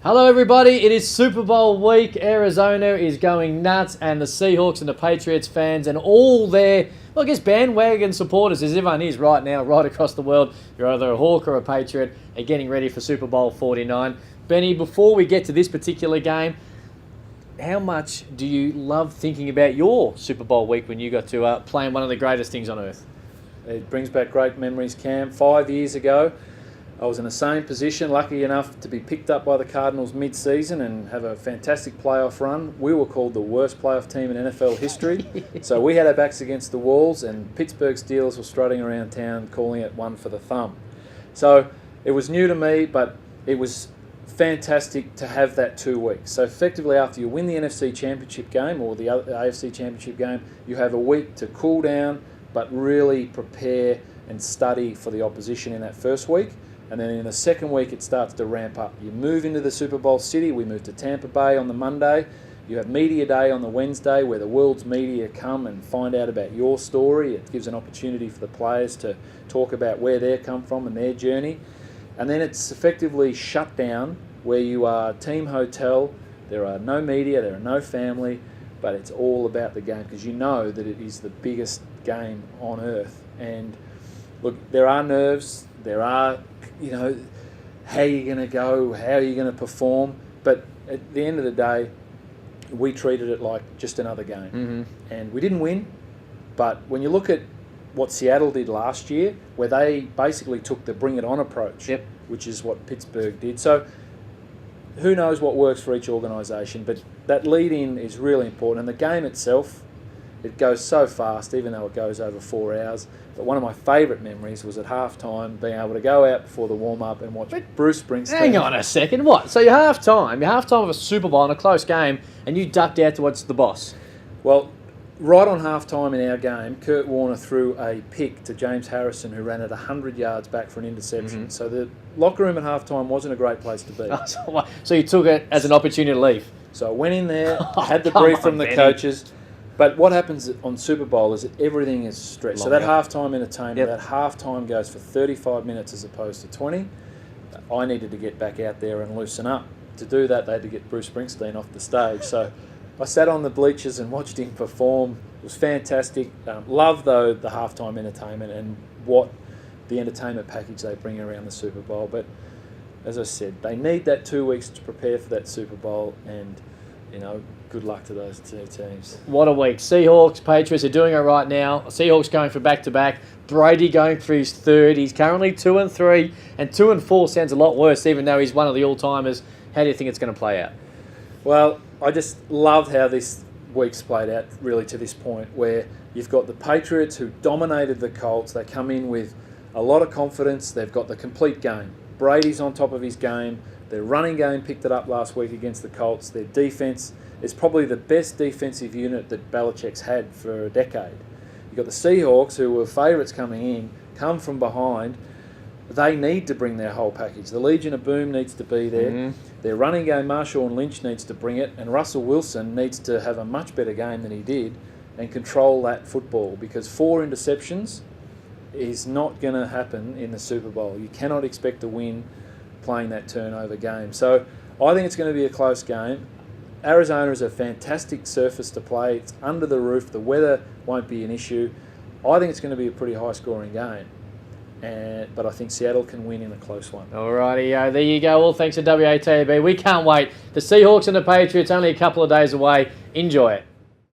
Hello everybody, it is Super Bowl week. Arizona is going nuts, and the Seahawks and the Patriots fans and all their, well, I guess, bandwagon supporters, as everyone is right now, right across the world. You're either a Hawk or a Patriot, are getting ready for Super Bowl 49. Benny, before we get to this particular game, how much do you love thinking about your Super Bowl week when you got to play in one of the greatest things on earth? It brings back great memories, Cam. 5 years ago, I was in the same position, lucky enough to be picked up by the Cardinals mid-season and have a fantastic playoff run. We were called the worst playoff team in NFL history. So we had our backs against the walls, and Pittsburgh Steelers were strutting around town calling it one for the thumb. So it was new to me, but it was fantastic to have that 2 weeks. So effectively, after you win the NFC Championship game or the AFC Championship game, you have a week to cool down, but really prepare and study for the opposition in that first week. And then in the second week, it starts to ramp up. You move into the Super Bowl city. We move to Tampa Bay on the Monday. You have Media Day on the Wednesday, where the world's media come and find out about your story. It gives an opportunity for the players to talk about where they come from and their journey. And then it's effectively shut down, where you are team hotel. There are no media, there are no family, but it's all about the game, because you know that it is the biggest game on earth. And look, there are nerves, there are, how are you going to go, how are you going to perform, but at the end of the day, we treated it like just another game. Mm-hmm. And we didn't win, but when you look at what Seattle did last year, where they basically took the bring it on approach, Yep. which is what Pittsburgh did. So who knows what works for each organisation, but that lead-in is really important. And the game itself, it goes so fast, even though it goes over 4 hours. But one of my favourite memories was at halftime, being able to go out before the warm-up and watch Bruce Springsteen. Hang on a second, what? So you're half-time of a Super Bowl in a close game, and you ducked out to watch the boss? Well, right on halftime in our game, Kurt Warner threw a pick to James Harrison, who ran it 100 yards back for an interception. Mm-hmm. So the locker room at halftime wasn't a great place to be. So you took it as an opportunity to leave? So I went in there, had the brief from the coaches. But what happens on Super Bowl is that everything is stretched. So that halftime entertainment, that halftime goes for 35 minutes as opposed to 20. I needed to get back out there and loosen up. To do that, they had to get Bruce Springsteen off the stage. So I sat on the bleachers and watched him perform. It was fantastic. Love, though, the halftime entertainment and what the entertainment package they bring around the Super Bowl. But as I said, they need that 2 weeks to prepare for that Super Bowl, and good luck to those two teams. What a week. Seahawks, Patriots are doing it right now. Seahawks going for back-to-back. Brady going for his third. He's currently 2-3, and 2-4 sounds a lot worse, even though he's one of the all-timers. How do you think it's going to play out? Well, I just loved how this week's played out, really, to this point, where you've got the Patriots who dominated the Colts. They come in with a lot of confidence. They've got the complete game. Brady's on top of his game. Their running game picked it up last week against the Colts. Their defense is probably the best defensive unit that Belichick's had for a decade. You've got the Seahawks, who were favourites coming in, come from behind. They need to bring their whole package. The Legion of Boom needs to be there. Mm-hmm. Their running game, Marshawn Lynch, needs to bring it. And Russell Wilson needs to have a much better game than he did and control that football, because 4 interceptions is not going to happen in the Super Bowl. You cannot expect to win playing that turnover game. So I think it's going to be a close game. Arizona is a fantastic surface to play. It's under the roof. The weather won't be an issue. I think it's going to be a pretty high-scoring game. But I think Seattle can win in a close one. Alrighty, there you go. All thanks to TAB. We can't wait. The Seahawks and the Patriots only a couple of days away. Enjoy it.